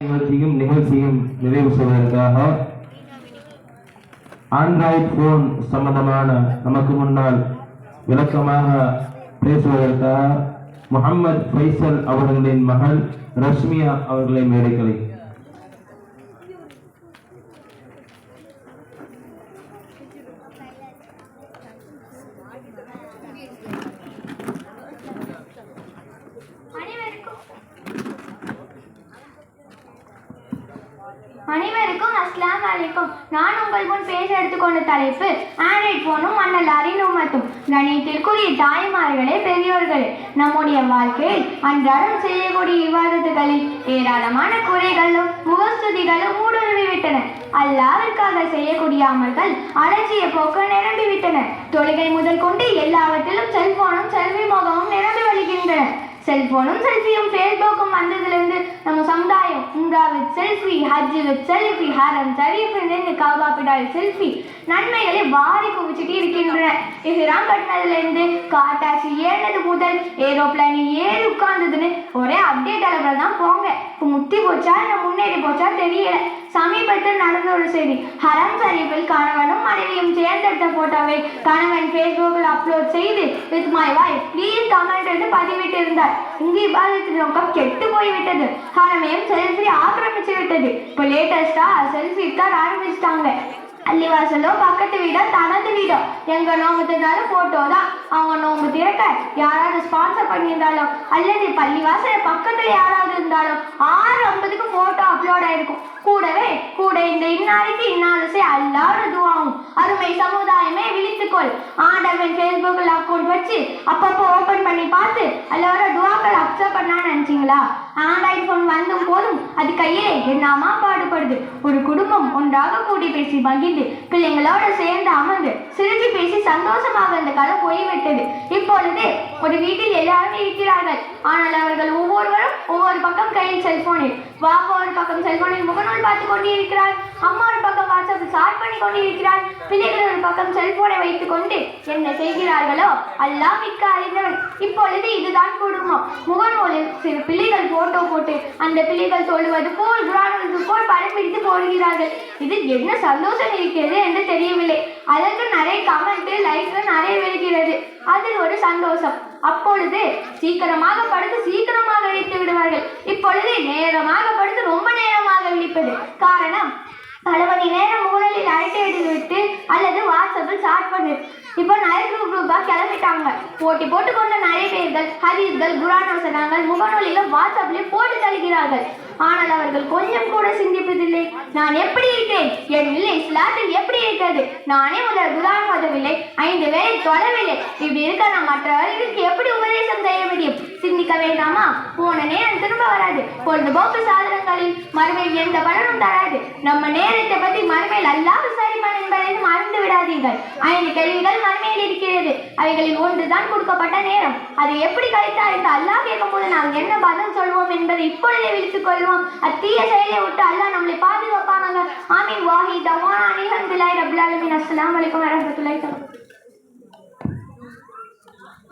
நிகழ்ச்சியும் நிறைவு செய்வதற்காக ஆண்ட்ராய்டு போன் சம்பந்தமான நமக்கு முன்னால் விளக்கமாக பேசுவதற்காக முகமது ஃபைசல் அவர்களின் மகள் ரஷ்மியா அவர்களை மேடைகளை அனைவருக்கும் அஸ்ஸலாமு அலைக்கும். நான் உங்கள் முன் பேச எடுத்துக்கொண்ட தலைப்பு ஆண்ட்ராய்டு போனும் மன்னலாரின் உம்மத்தும். கணியத்திற்குரிய தாய்மார்களே, பெரியோர்களே, நம்முடைய வாழ்க்கையில் அன்றாடம் செய்யக்கூடிய விவாதத்துகளில் ஏராளமான குறைகளும் முகஸ்துதிகளும் ஊடுருவிவிட்டன. அல்லாஹ்விற்காக செய்யக்கூடிய அமல்கள் அலட்சிய போக்கு நிரம்பிவிட்டன. தொழுகை முதல் கொண்டு எல்லாவற்றிலும் செல்போனும் செல்வி முகமும் நிரம்பி வழிகின்றன. செல்போனும் செல்ஃபியும் ஃபேஸ்புக்கும் வந்ததிலிருந்து நம்ம சமுதாயம் உம்ரா வித் செல்ஃபி, ஹஜ் வித் செல்ஃபி, ஹரம் ஷரீஃபிலிருந்து காபா பிடால் செல்ஃபி நன்மைகளை வாரி குவிச்சுட்டு இருக்கின்றன. இஹ்ராம் கட்டினதுலேருந்து கார் டாக்ஸி ஏறினது முதல் ஏரோப்ளைனில் ஏறி உட்கார்ந்ததுன்னு ஒரே அப்டேட் அளவில் தான் போங்க. இப்போ முத்தி போச்சா இல்லை முன்னேறி போச்சா தெரியல. சமீபத்தில் நடந்த ஒரு செய்தி, ஹரம் ஷரீஃபில் கணவனும் மனைவியும் தேர்ந்தெடுத்த போட்டோவை கணவன் ஃபேஸ்புக்கில் அப்லோட் செய்து with my wife please comment என்று பதிவிட்டு இருந்தார். இங்கு இபாதத்தின் நோக்கம் கெட்டு போய்விட்டது. ஹரமையும் செல்ஃபி ஆக்கிரமிச்சு விட்டது. இப்போ லேட்டஸ்டா செல்ஃபி தான் ஆரம்பிச்சிட்டாங்க. அள்ளிவாசலோ பக்கத்து வீடோ தனது வீடோ எங்க நோம்பு திறந்தாலும் போட்டோ தான். அவங்க நோம்பு திறக்க யாராவது ஸ்பான்சர் பண்ணியிருந்தாலோ அல்லது பள்ளிவாசல பக்கத்துல யாராவது இருந்தாலும் 6:50க்கு போட்டோ அப்லோட் ஆயிருக்கும். கூட இந்த இன்னாருக்கு இன்னாலுசே அல்லாஹ்வோட துஆவும். அருமை சமுதாயமே விழித்துக்கொள். ஆண்டவன் ஃபேஸ்புக்கில் அக்கௌண்ட் வச்சு அப்பப்போ ஓபன் பண்ணி பார்த்து அல்லாஹ்வோட துஆக்கள் அக்செப்ட் பண்ணான்னு நினைச்சிங்களா? ஆண்ட்ராய்டு போன் வந்தும் போதும் அது கையிலே என்னமா பாடுபடுது. ஒரு குடும்பம் ஒன்றாக கூடி பேசி மகிழ்ந்து பிள்ளைங்களோட சேர்ந்து அமர்ந்து சிரிச்சு பேசி சந்தோஷமாக இந்த காலம் போய்விட்டது. இப்பொழுது ஒரு வீட்டில் எல்லாரும் இருக்கிறார்கள். ஆனால் அவர்கள் ஒவ்வொருவரும் ஒவ்வொரு பக்கம் கையில் செல்போனில், வாப்பா ஒரு பக்கம் செல்போனில் முகநூல் பார்த்து கொண்டு இருக்கிறார், அம்மா ஒரு பக்கம் வாட்ஸ்அப்பில் சாட் பண்ணி கொண்டு இருக்கிறார், பிள்ளைகள் ஒரு பக்கம் செல்போனை வைத்துக் கொண்டு என்ன செய்கிறார்களோ அல்லாஹ் மிக்க அறிந்தவன். இப்பொழுது இதுதான் குடும்பம். முகநூலில் சில பிள்ளைகள் போட்டோ போட்டு அந்த பிள்ளைகள் சொல்லுவது போல் குரானுக்கு போல் படம் பிடித்து போடுகிறார்கள். இது என்ன சந்தோஷம் இருக்கிறது என்று தெரியவில்லை. அதற்கு நிறைய கமெண்ட் லைக்ஸ் நிறைய வருகிறது. அதில் ஒரு சந்தோஷம். அப்பொழுது சீக்கிரமாக படுத்து சீக்கிரமாக விழித்து விடுவார்கள். இப்பொழுது நேரமாக படுத்து ரொம்ப நேரமாக விழிப்பது. காரணம், பல மணி நேரம் முகநூலில் அழைத்து விட்டு அல்லது வாட்ஸ்அப்பில் சாட் பண்ணு. இப்போ நிறைய குரூப்பாக கிளம்பிட்டாங்க. போட்டி போட்டுக்கொண்ட நிறைய பேர்கள் ஹதீஸ்கள் குரான் வசனங்கள் முகநூலிலும் வாட்ஸ்அப்லையும் போட்டு தருகிறார்கள். ஆனால் அவர்கள் கொஞ்சம் கூட சிந்திப்பதில்லை. நான் எப்படி இருக்கிறேன், என் நிலை இஸ்லாத்தில் எப்படி இருக்கிறது, நானே முதல் குரான் ஓதவில்லை, 5 வேளை தொழவில்லை, இப்படி இருக்க நான் மற்றவர்களுக்கு எப்படி உபதேசம் செய்ய முடியும்? சிந்திக்க வேண்டாமா? போன நேரம் திரும்ப வராது. பொழுதுபோக்கு சாதனங்களில் மறுமையில் எந்த பலனும் தராது. நம்ம நேரத்தை பற்றி மறுமையில் அல்லாஹ் விசாரிப்பான் என்பதை மறந்து விடாதீர்கள். 5 கேள்விகள் மறுமையில் இருக்கிறது. அவைகளில் ஒன்றுதான் கொடுக்கப்பட்ட நேரம். அதை எப்படி கழித்தார் என்று அல்லாஹ் கேட்கும் போது நாம் என்ன பதில் சொல்வோம் என்பதை இப்பொழுதே விழித்துக் கொள்வோம். அத்தீய செயலை விட்டு அல்லாஹ் நம்மளை பாதுகாப்பானாங்க. ஆமீன். வாஹி தவானா அல்ஹம்துலில்லாஹி ரப்பில் ஆலமீன். அஸ்ஸலாமு அலைக்கும் வரஹ்மத்துல்லாஹி.